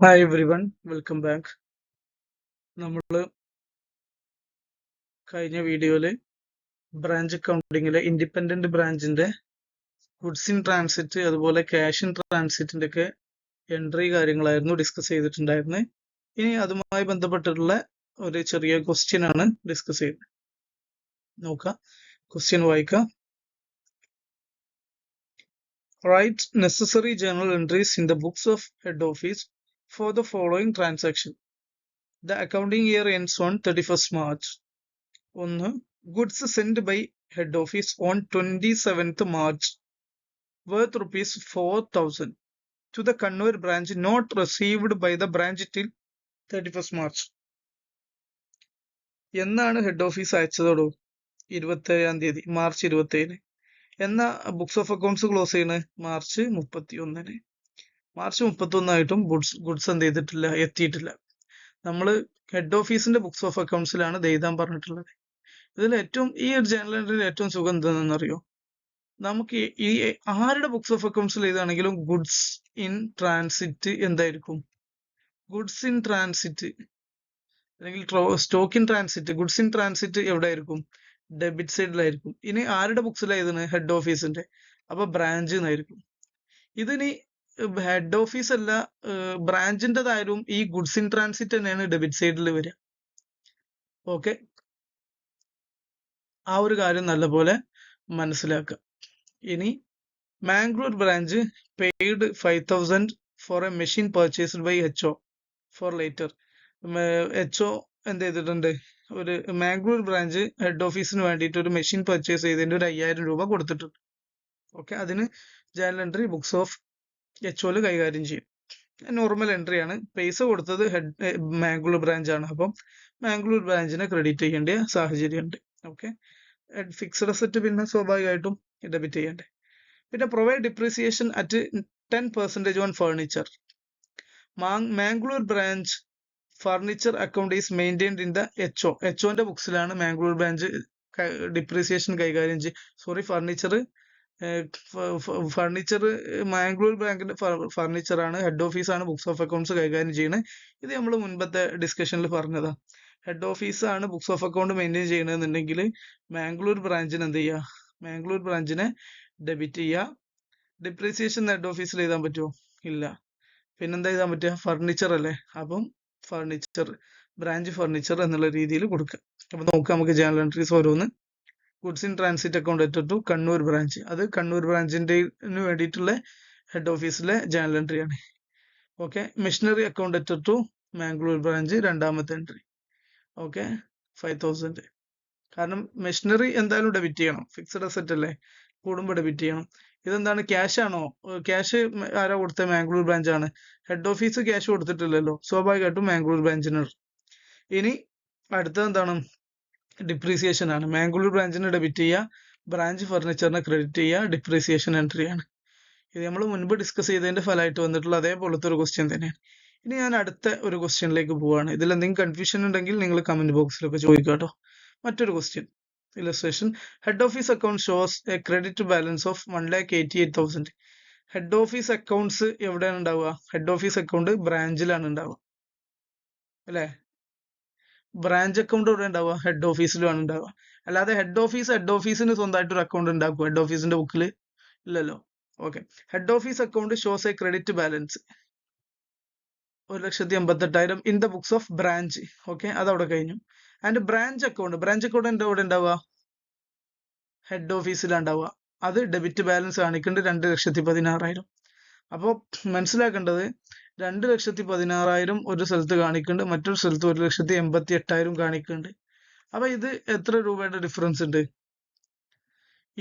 Hi everyone, welcome back. നമ്മൾ കഴിഞ്ഞ വീഡിയോയിൽ ബ്രാഞ്ച് അക്കൗണ്ടിങ്ങിലെ ഇൻഡിപെൻഡന്റ് ബ്രാഞ്ചിന്റെ ഗുഡ്സ് ഇൻ ട്രാൻസിറ്റ് അതുപോലെ ക്യാഷ് ഇൻ ട്രാൻസിറ്റിന്റെ ഒക്കെ എൻട്രി കാര്യങ്ങളായിരുന്നു ഡിസ്കസ് ചെയ്തിട്ടുണ്ടായിരുന്നത്. ഇനി അതുമായി ബന്ധപ്പെട്ടിട്ടുള്ള ഒരു ചെറിയ ക്വസ്റ്റ്യൻ ആണ് ഡിസ്കസ് ചെയ്യുന്നത്. നോക്കാം, ക്വസ്റ്റ്യൻ വായിക്കാം. Write necessary journal entries in the books of head office for the following transaction. The accounting year ends on 31st March. ഒന്ന്, goods send by head office on 27th March worth ₹4,000 to the Kannur branch not received by the branch till 31st March. എന്നാണ് head office അയച്ചതോടോ? 27-ാം തീയതി, March 27-ന്. എന്നാ books of accounts close ചെയ്യുന്നത്? March 31-ന്. March 31-ആയിട്ടും goods എന്ത് ചെയ്തിട്ടില്ല, എത്തിയിട്ടില്ല. നമ്മൾ head ഓഫീസിന്റെ books of അക്കൗണ്ട്സിലാണ് ഇത് എഴുതാൻ പറഞ്ഞിട്ടുള്ളത്. ഇതിൽ ഏറ്റവും ഈ ഒരു ജേർണൽ എൻട്രിയിൽ ഏറ്റവും സുഖം എന്താണെന്നറിയോ? നമുക്ക് ഈ ആരുടെ ബുക്സ് ഓഫ് അക്കൗണ്ട്സിൽ എഴുതാണെങ്കിലും ഗുഡ്സ് ഇൻ ട്രാൻസിറ്റ് എന്തായിരിക്കും? ഗുഡ്സ് ഇൻ ട്രാൻസിറ്റ് അല്ലെങ്കിൽ stock in transit, goods in transit എവിടെ ആയിരിക്കും? ഡെബിറ്റ് സൈഡിലായിരിക്കും. ഇനി ആരുടെ ബുക്സിലാണ് എഴുതുന്നത്? ഹെഡ് ഓഫീസിന്റെ. അപ്പൊ ബ്രാഞ്ച് എന്നായിരിക്കും. ഇതിനി ഹെഡ് ഓഫീസ് അല്ല, ബ്രാഞ്ചിൻ്റെതായാലും ഈ ഗുഡ്സ് ഇൻ ട്രാൻസിറ്റ് തന്നെയാണ് ഡെബിറ്റ് സൈഡിൽ വരിക. ഓക്കെ, ആ ഒരു കാര്യം നല്ലപോലെ മനസ്സിലാക്കുക. ഇനി Mangalore branch paid 5,000 for a machine purchased by HO for later. HO എന്ത് ചെയ്തിട്ടുണ്ട്? ഒരു മാംഗ്ലൂർ ബ്രാഞ്ച് ഹെഡ് ഓഫീസിന് വേണ്ടിയിട്ട് ഒരു മെഷീൻ പർച്ചേസ് ചെയ്തതിന്റെ ഒരു 5,000 രൂപ കൊടുത്തിട്ടുണ്ട്. ഓക്കെ, അതിന് ജേർണൽ എൻട്രി ബുക്സ് ഓഫ് HOയിൽ കൈകാര്യം ചെയ്യും. നോർമൽ എൻട്രി ആണ്. പൈസ കൊടുത്തത് മാംഗ്ലൂർ ബ്രാഞ്ച് ആണ്. അപ്പം മാംഗ്ലൂർ ബ്രാഞ്ചിനെ ക്രെഡിറ്റ് ചെയ്യേണ്ട സാഹചര്യമുണ്ട്. ഓക്കെ, ഫിക്സഡ് അസറ്റ് പിന്നെ സ്വാഭാവികമായിട്ടും ഡെബിറ്റ് ചെയ്യണ്ടേ. പിന്നെ provide depreciation at 10% on furniture. Mangalore branch furniture account is maintained in the HOന്റെ ബുക്സിലാണ് മാംഗ്ലൂർ ബ്രാഞ്ച് ഡിപ്രീസിയേഷൻ കൈകാര്യം ഫർണിച്ചർ മാംഗ്ലൂർ ബാങ്കിന്റെ ഫർണിച്ചർ ആണ്. ഹെഡ് ഓഫീസ് ആണ് ബുക്സ് ഓഫ് അക്കൗണ്ട്സ് കൈകാര്യം ചെയ്യുന്നത്. ഇത് നമ്മൾ മുൻപത്തെ ഡിസ്കഷനിൽ പറഞ്ഞതാ. ഹെഡ് ഓഫീസ് ആണ് ബുക്സ് ഓഫ് അക്കൗണ്ട് മെയിൻറ്റെയിൻ ചെയ്യണമെന്നുണ്ടെങ്കിൽ മാംഗ്ലൂർ ബ്രാഞ്ചിന് എന്ത് ചെയ്യുക? മാംഗ്ലൂർ ബ്രാഞ്ചിനെ ഡെബിറ്റ് ചെയ്യുക. ഡിപ്രീസിയേഷൻ ഹെഡ് ഓഫീസിൽ എഴുതാൻ പറ്റുമോ? ഇല്ല. പിന്നെന്താ എഴുതാൻ പറ്റുക? ഫർണിച്ചർ അല്ലേ. അപ്പം ഫർണിച്ചർ, ബ്രാഞ്ച് ഫർണിച്ചർ എന്നുള്ള രീതിയിൽ കൊടുക്കുക. അപ്പൊ നോക്കാം നമുക്ക് ജേർണൽ എൻട്രീസ് ഓരോന്ന്. Goods in transit account at to Kannur branch, അത് കണ്ണൂർ ബ്രാഞ്ചിന്റെ വേണ്ടിയിട്ടുള്ള ഹെഡ് ഓഫീസിലെ ജേർണൽ എൻട്രി ആണ്. Okay, machinery account at to Mangalore branch രണ്ടാമത്തെ എൻട്രി. ഓക്കെ, 5,000. കാരണം മെഷീനറി എന്തായാലും ഡെബിറ്റ് ചെയ്യണം, ഫിക്സഡ് അസറ്റ് അല്ലേ, കൂടുമ്പോൾ ഡെബിറ്റ് ചെയ്യണം. ഇതെന്താണ്? ക്യാഷ് ആണോ? ക്യാഷ് ആരാ കൊടുത്തത്? മാംഗ്ലൂർ ബ്രാഞ്ച് ആണ്. ഹെഡ് ഓഫീസ് ക്യാഷ് കൊടുത്തിട്ടില്ലല്ലോ, സ്വാഭാവികമായിട്ടും മാംഗ്ലൂർ ബ്രാഞ്ചിന്. ഇനി അടുത്തത് എന്താണ്? ഡിപ്രീസിയേഷൻ ആണ്. മാംഗ്ലൂർ ബ്രാഞ്ചിന് ഡെബിറ്റ് ചെയ്യുക, ബ്രാഞ്ച് ഫർണിച്ചറിനെ ക്രെഡിറ്റ് ചെയ്യുക, ഡിപ്രീസിയേഷൻ എൻട്രി ആണ്. ഇത് നമ്മൾ മുൻപ് ഡിസ്കസ് ചെയ്തതിന്റെ ഫലമായിട്ട് വന്നിട്ടുള്ള അതേപോലത്തെ ഒരു ക്വസ്റ്റ്യൻ തന്നെയാണ്. ഇനി ഞാൻ അടുത്ത ഒരു ക്വസ്റ്റ്യനിലേക്ക് പോവാണ്. ഇതിൽ എന്തെങ്കിലും കൺഫ്യൂഷൻ ഉണ്ടെങ്കിൽ നിങ്ങൾ കമന്റ് ബോക്സിലൊക്കെ ചോദിക്കുക കേട്ടോ. മറ്റൊരു question illustration. Head office account shows A credit balance of 1,88,000. Head office accounts എവിടെയാണ് ഉണ്ടാവുക? ഹെഡ് ഓഫീസ് അക്കൗണ്ട് ബ്രാഞ്ചിലാണ് ഉണ്ടാവുക അല്ലെ. ബ്രാഞ്ച് അക്കൗണ്ട് എവിടെ ഉണ്ടാവുക? ഹെഡ് ഓഫീസിലുമാണ് ഉണ്ടാവുക. അല്ലാതെ ഹെഡ് ഓഫീസിന് സ്വന്തമായിട്ട് ഒരു അക്കൗണ്ട് ഉണ്ടാക്കും ഹെഡ് ഓഫീസിന്റെ ബുക്കിൽ? ഇല്ലല്ലോ. Okay, head office account shows A credit balance 1,88,000 in the books of branch. Okay, അതവിടെ കഴിഞ്ഞു. ആൻഡ് ബ്രാഞ്ച് അക്കൗണ്ട് എന്റെ അവിടെ ഉണ്ടാവുക? ഹെഡ് ഓഫീസിലാണ് ഉണ്ടാവുക. അത് ഡെബിറ്റ് ബാലൻസ് കാണിക്കേണ്ടത് 2,16,000. അപ്പോൾ മനസ്സിലാക്കേണ്ടത് 2,16,000 ഒരു സ്ഥലത്ത് കാണിക്കുന്നുണ്ട്, മറ്റൊരു സ്ഥലത്ത് 1,88,000 കാണിക്കുന്നുണ്ട്. അപ്പൊ ഇത് എത്ര രൂപയുടെ ഡിഫറൻസ് ഉണ്ട്?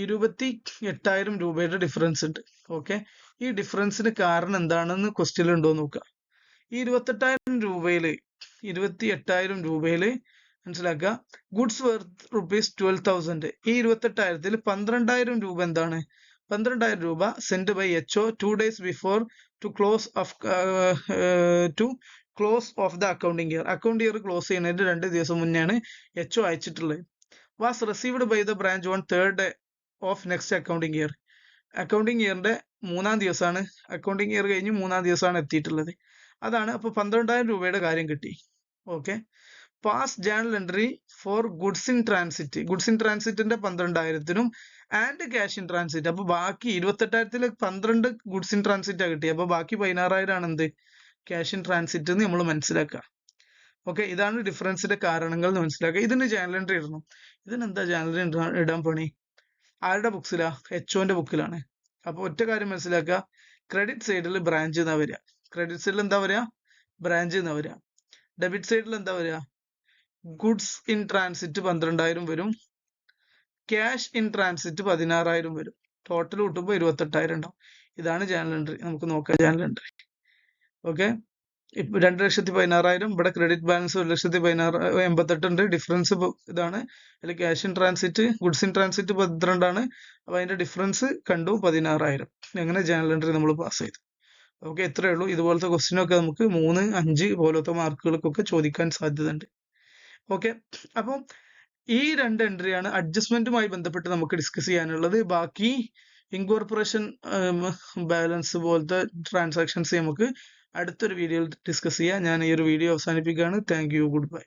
28,000 രൂപയുടെ ഡിഫറൻസ് ഉണ്ട്. ഓക്കെ, ഈ ഡിഫറൻസിന് കാരണം എന്താണെന്ന് ക്വസ്റ്റ്യനിൽ ഉണ്ടോ നോക്കുക. ഈ 28,000 രൂപയില് മനസ്സിലാക്കുക, ഗുഡ്സ് വർത്ത് ₹12,000. ഈ 28,000-ൽ 12,000 രൂപ എന്താണ്? 12,000 രൂപ send by HO 2 days before to close of the accounting year. Account year close ചെയ്യുന്നതിന് 2 ദിവസം മുന്നെയാണ് HO അയച്ചിട്ടുള്ളത്. Was received by the branch on 3rd day of next accounting year. Accounting ഇയറിന്റെ 3-ാം ദിവസമാണ്, അക്കൗണ്ടിംഗ് ഇയർ കഴിഞ്ഞ് 3-ാം ദിവസമാണ് എത്തിയിട്ടുള്ളത്. അതാണ്. അപ്പൊ 12,000 രൂപയുടെ കാര്യം കിട്ടി. Okay. Pass journal entry for goods in transit. Goods in ട്രാൻസിറ്റിന്റെ 12,000-നും ആൻഡ് ക്യാഷ് ഇൻ ട്രാൻസിറ്റ്. അപ്പൊ ബാക്കി 28,000-ൽ 12 ഗുഡ്സ് ഇൻ ട്രാൻസിറ്റാ കിട്ടി. അപ്പൊ ബാക്കി 16,000 ആണ് എന്ത് ക്യാഷ് ഇൻ ട്രാൻസിറ്റ് എന്ന് നമ്മൾ മനസ്സിലാക്കുക. ഓക്കെ, ഇതാണ് ഡിഫറൻസിന്റെ കാരണങ്ങൾ എന്ന് മനസ്സിലാക്കുക. ഇതിന് ജേണൽ എൻട്രി ഇടണം. ഇതിനെന്താ ജേണൽ എൻട്രി ഇടാൻ പണി? ആരുടെ ബുക്സിലാ? എച്ച്ഒന്റെ ബുക്കിലാണ്. അപ്പൊ ഒറ്റ കാര്യം മനസ്സിലാക്കുക, ക്രെഡിറ്റ് സൈഡിൽ ബ്രാഞ്ച് എന്നാ വരിക. ക്രെഡിറ്റ് സൈഡിൽ എന്താ വരിക? ബ്രാഞ്ച് എന്നാ വരിക. ഡെബിറ്റ് സൈഡിൽ എന്താ വരിക? ഗുഡ്സ് ഇൻ ട്രാൻസിറ്റ് 12,000 വരും, ക്യാഷ് ഇൻ ട്രാൻസിറ്റ് 16,000 വരും. ടോട്ടൽ കൂട്ടുമ്പോൾ 28,000 ഉണ്ടാവും. ഇതാണ് ജേണൽ എൻട്രി. നമുക്ക് നോക്കാം ജേണൽ എൻട്രി. ഓക്കെ, ഇപ്പൊ 2,16,000, ഇവിടെ ക്രെഡിറ്റ് ബാലൻസ് 1,16,88 ഉണ്ട്. ഡിഫറൻസ് ഇതാണ്. അതിൽ cash in transit, goods in transit 12 ആണ്. അപ്പൊ അതിന്റെ ഡിഫറൻസ് കണ്ടു 16,000. അങ്ങനെ ജേണൽ എൻട്രി നമ്മൾ പാസ് ചെയ്തു. ഓക്കെ, ഇത്രയേ ഉള്ളൂ. ഇതുപോലത്തെ ക്വസ്റ്റ്യനൊക്കെ നമുക്ക് 3, 5 പോലത്തെ മാർക്കുകൾക്കൊക്കെ ചോദിക്കാൻ സാധ്യതയുണ്ട്. ഓക്കെ, അപ്പം ഈ 2 എൻട്രിയാണ് അഡ്ജസ്റ്റ്മെന്റുമായി ബന്ധപ്പെട്ട് നമുക്ക് ഡിസ്കസ് ചെയ്യാനുള്ളത്. ബാക്കി ഇൻകോർപ്പറേഷൻ ബാലൻസ് പോലത്തെ ട്രാൻസാക്ഷൻസ് നമുക്ക് അടുത്തൊരു വീഡിയോയിൽ ഡിസ്കസ് ചെയ്യാം. ഞാൻ ഈ ഒരു വീഡിയോ അവസാനിപ്പിക്കുകയാണ്. Thank you, good bye.